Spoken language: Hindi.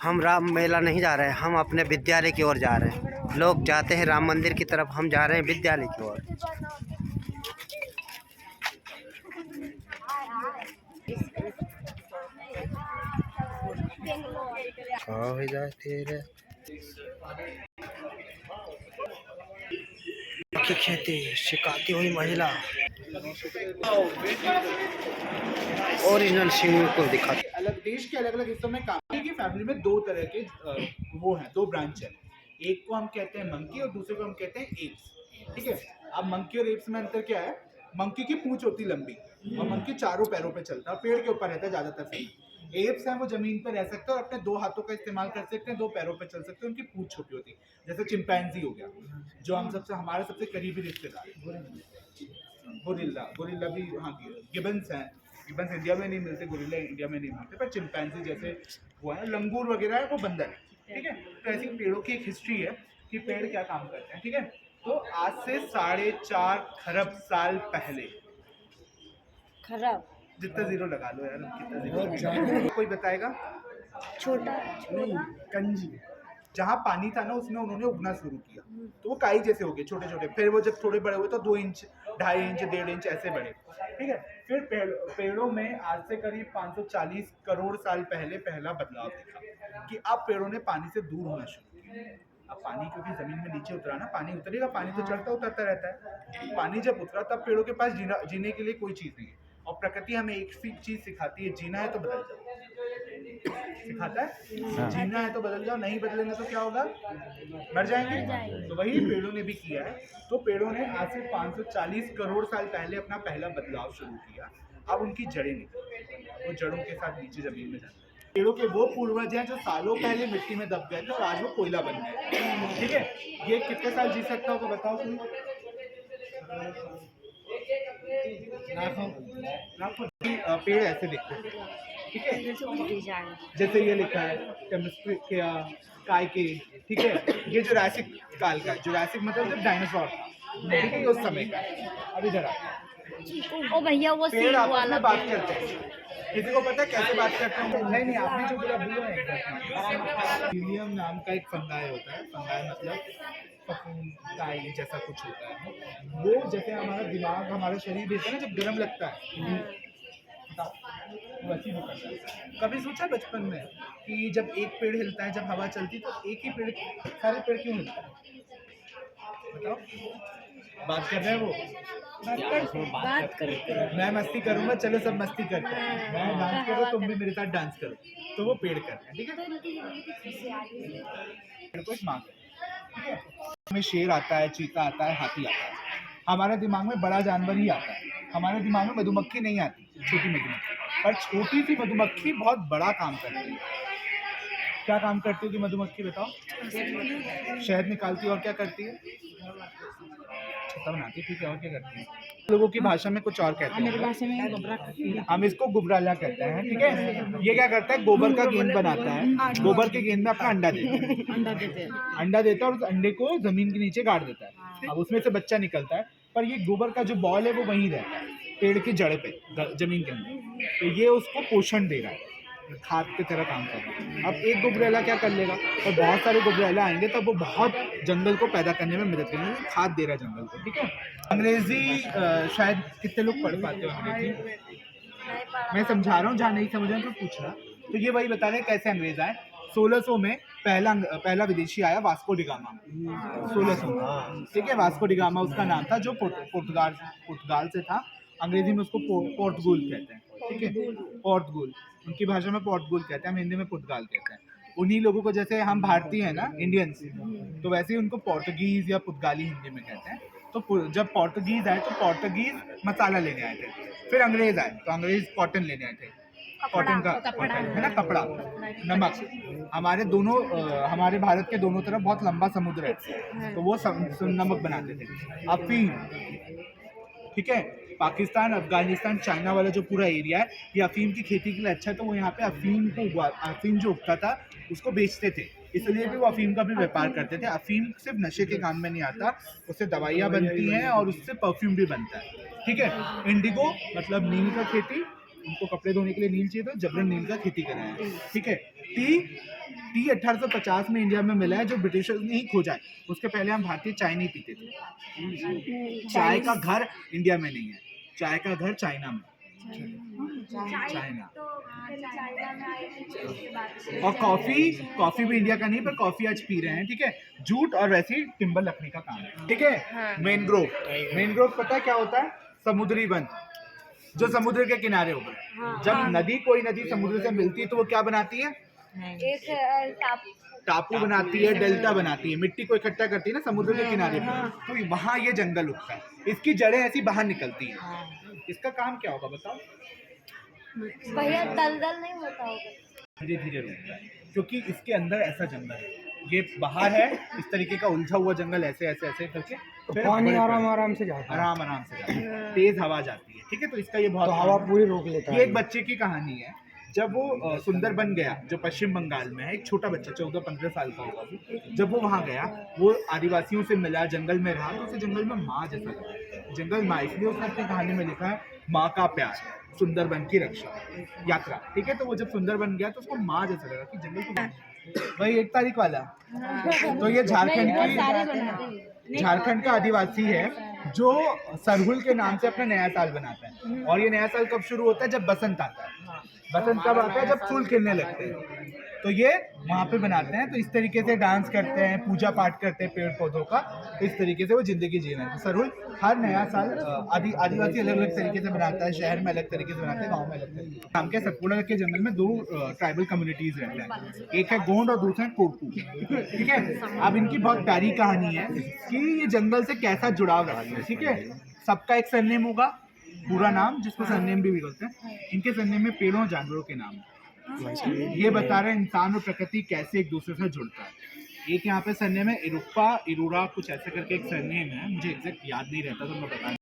हम राम मेला नहीं जा रहे हैं, हम अपने विद्यालय की ओर जा रहे हैं। लोग जाते हैं राम मंदिर की तरफ, हम जा रहे हैं विद्यालय की ओर। की खेती शिकायती हुई महिला ओरिजिनल स्विमिंग पूल दिखा। अलग देश के अलग अलग हिस्सों में काफी की फैमिली में दो तरह के वो हैं, दो ब्रांच है। एक को हम कहते हैं मंकी और दूसरे को हम कहते हैं एप्स। ठीक है, अब मंकी और एप्स में अंतर क्या है? मंकी की पूंछ होती लंबी और मंकी चारों पैरों पे चलता है, पेड़ के ऊपर रहता है ज्यादातर समय। एप्स हैं वो जमीन पर रह सकते हैं और अपने दो हाथों का इस्तेमाल कर सकते हैं, दो पैरों पे चल सकते हैं, उनकी पूंछ छोटी होती है। जैसे चिंपैंजी हो गया जो हम सबसे हमारे सबसे करीबी रिश्तेदार है। गोरिल्ला, गोरिल्ला भी हाँ, गिबन्स हैं। गिबन्स इंडिया में नहीं मिलते, गोरिल्ला इंडिया में नहीं मिलते, पर चिंपैंजी जैसे वो है, लंगूर वगैरह है वो बंदर है। ठीक है, तो ऐसी पेड़ों की एक हिस्ट्री है कि पेड़ क्या काम करते हैं। ठीक है, तो आज से 4.5 खरब साल पहले, खराब जितना जीरो लगा लो यार, कितना जीरो कोई बताएगा? छोटा कंजी, जहाँ पानी था ना उसमें उन्होंने उगना शुरू किया, तो वो काई जैसे हो गए छोटे छोटे। फिर वो जब थोड़े बड़े हुए तो 2 इंच, 2.5 इंच, 1.5 इंच ऐसे बड़े। ठीक है, फिर पेड़ों में आज से करीब 540 करोड़ साल पहले पहला बदलाव दिखा कि अब पेड़ों ने पानी से दूर होना शुरू किया। अब पानी क्योंकि जमीन में नीचे उतरा ना, पानी उतरेगा, पानी तो चढ़ता उतरता रहता है। पानी जब उतरा तब पेड़ों के पास जीने के लिए कोई चीज़ नहीं है। और प्रकृति हमें एक चीज़ सिखाती है, जीना है तो बदल जाओ। सिखाता है जीना है तो बदल जाओ, नहीं बदलेंगे तो क्या होगा? मर जाएंगे। तो वही पेड़ों ने भी किया है। तो पेड़ों ने आज से 540 करोड़ साल पहले अपना पहला बदलाव शुरू किया। अब उनकी जड़ें निकल, वो जड़ों के साथ नीचे जमीन में जाते हैं। पेड़ों के वो पूर्वज हैं जो सालों पहले मिट्टी में दब गए थे और आज वो कोयला बन गए। ठीक है, ये कितने साल जी सकता होगा बताओ कोई? लाखों। पेड़ ऐसे दिखते हैं। ठीक है, जैसे ये लिखा है केमिस्ट्री क्या काय के। ठीक है, ये जुरासिक काल का, जुरासिक मतलब जब डायनासोर था, ठीक है, उस समय का। अभी जरा ओ भैया वो पेड़ आपस में बात करते हैं। किसी को पता है कैसे बात करते हैं? नहीं, आपने जो बोला भूल है। हीलियम नाम का एक फंगाई होता है। फंगाई मतलब फफूंदी जैसा कुछ होता है। वो जैसे हमारा दिमाग, हमारा शरीर देता है ना जब गर्म लगता है, वैसी वो करता है। कभी सोचा बचपन में कि जब एक पेड़ हिलता है, जब हवा चलती तो एक ही पेड़, सारे पेड़ क्यों हिलते हैं? बताओ। बात कर रहे हैं वो, बात करते हैं। मैं मस्ती करूंगा, चलो सब मस्ती करते हैं, मैं डांस करो, तुम भी मेरे साथ डांस करो, तो वो पेड़ करते हैं। ठीक है, पेड़ को मांग, में शेर आता है, चीता आता है, हाथी आता है। हमारे दिमाग में बड़ा जानवर ही आता है, हमारे दिमाग में मधुमक्खी नहीं आती, छोटी मधुमक्खी। पर छोटी सी मधुमक्खी बहुत बड़ा काम करती है। क्या काम करती है कि मधुमक्खी बताओ? शहद निकालती है। और क्या करती है? छत्ता बनाती है। ठीक है, और क्या करती है? लोगों की भाषा में कुछ और कहते हैं, हम इसको गुबराला कहते हैं। ठीक है, ये क्या करता है? गोबर का गेंद बनाता है, गोबर के गेंद में अपना अंडा देता है, अंडा देता है और उस अंडे को जमीन के नीचे गाड़ देता है। अब उसमें से बच्चा निकलता है, पर ये गोबर का जो बॉल है वो वहीं रहता है, पेड़ की जड़ पे, जमीन के अंदर। तो ये उसको पोषण दे रहा है, खाद की तरह काम कर रहा है। अब एक गुबरेला क्या कर लेगा, और बहुत सारे गुबरेला आएंगे तब वो बहुत जंगल को पैदा करने में मदद करेंगे, खाद दे रहा है जंगल को। ठीक है, अंग्रेजी शायद कितने लोग पढ़ पाते हो अंग्रेजी? मैं समझा रहा हूँ, जहाँ नहीं समझ रहा तो पूछना। तो ये वही बता रहे हैं कैसे अंग्रेज आए। 1600 में पहला विदेशी आया, वास्को डिगामा। 1600, ठीक है, वास्को डिगामा उसका नाम था, जो पुर्तगाल से था। अंग्रेजी में उसको पोर्तुगल कहते हैं। ठीक है, पोर्तुगल, उनकी भाषा में पोर्तुगल कहते हैं, हम हिंदी में पुर्तगाल कहते हैं। उन्हीं लोगों को, जैसे हम भारतीय हैं ना, इंडियंस, तो वैसे ही उनको पोर्तुगीज या पुर्तगाली हिंदी में कहते हैं। तो जब पोर्तुगीज आए तो पोर्तुगीज मसाला लेने आए थे, फिर अंग्रेज आए तो अंग्रेज कॉटन लेने आए थे, कॉटन का कॉटन है ना, कपड़ा, नमक। हमारे भारत के दोनों तरफ बहुत लंबा समुद्र है, तो वो नमक बनाते थे। अफीम, ठीक है, पाकिस्तान, अफगानिस्तान, चाइना वाला जो पूरा एरिया है, ये अफीम की खेती के लिए अच्छा है। तो वो यहाँ पे अफीम जो उगता था उसको बेचते थे, इसलिए भी वो अफीम का भी व्यापार करते थे। अफीम सिर्फ नशे के काम में नहीं आता, उससे दवाइयाँ बनती हैं और उससे परफ्यूम भी बनता है। ठीक है, इंडिगो मतलब नील का खेती, उनको कपड़े धोने के लिए नील चाहिए, तो जबरन नील का खेती कराया है। ठीक है, टी टी 1850 में इंडिया में मिला है, जो ब्रिटिशर्स ने ही खोजा है। उसके पहले हम भारतीय चाय नहीं पीते थे। चाय का घर इंडिया में नहीं है, चाय का घर चाइना में, चाइना। और कॉफी भी इंडिया का नहीं, पर कॉफी आज पी रहे हैं, ठीक है। जूट और वैसे ही टिम्बर लकड़ी का काम है, ठीक है। मैनग्रोव पता है क्या होता है? समुद्री वन, जो समुद्र के किनारे होता है। जब कोई नदी समुद्र से मिलती है तो वो क्या बनाती है? एक टापू बनाती है, डेल्टा बनाती है, मिट्टी को इकट्ठा करती है ना समुद्र के किनारे पर। तो वहाँ ये जंगल उगता है, इसकी जड़ें ऐसी बाहर निकलती हैं। इसका काम क्या होगा बताओ? भैया दलदल नहीं होता होगा। धीरे धीरे रुकता है, क्योंकि इसके अंदर ऐसा जंगल है। ये बाहर है इस तरीके का उलझा हुआ जंगल, ऐसे ऐसे ऐसे करके फिर पानी आराम से जाता है, आराम से जाता है। तेज हवा जाती है, ठीक है। तो इसका ये बहुत हवा पूरी रोक लेता है। ये एक बच्चे की कहानी है। जब वो सुंदरबन गया, जो पश्चिम बंगाल में है, एक छोटा बच्चा 14-15 साल का होगा। जब वो वहाँ गया, वो आदिवासियों से मिला, जंगल में रहा, तो उसे जंगल में माँ जैसा लगा। जंगल माँ, इसलिए उसने अपनी कहानी में लिखा है माँ का प्यार, सुंदरबन की रक्षा, यात्रा, ठीक है। तो वो जब सुंदरबन गया तो उसको माँ जैसा लगा कि जंगल को। वही 1 तारीख वाला। तो ये झारखंड का आदिवासी है, जो सरहुल के नाम से अपना नया साल बनाता है। और ये नया साल कब शुरू होता है? जब बसंत आता है। बसंत कब आता है? जब फूल खिलने लगते हैं। तो ये वहाँ पे बनाते हैं। तो इस तरीके से डांस करते हैं, पूजा पाठ करते हैं पेड़ पौधों का। तो इस तरीके से वो जिंदगी जी रहे हैं। तो सरहुल हर नया साल आदिवासी अलग अलग तरीके से बनाता है, शहर में अलग तरीके से बनाते हैं, गाँव में अलग तरीके से। नाम के सतपुड़ा के जंगल में 2 ट्राइबल कम्युनिटीज रहते हैं, एक है गोंड और दूसरा है कोकू, ठीक है। अब इनकी बहुत प्यारी कहानी है कि ये जंगल से कैसा जुड़ाव रखते हैं, ठीक है। सबका एक सरनेम होगा, पूरा नाम, जिसको सरनेम भी बोलते हैं। इनके सरनेम में पेड़ों और जानवरों के नाम है। ये बता रहे हैं इंसान और प्रकृति कैसे एक दूसरे से जुड़ता है। एक यहाँ पे सरनेम है इरुप्पा, इरूरा, कुछ ऐसे करके एक सरनेम है, मुझे एग्जैक्ट याद नहीं रहता, तो मैं बता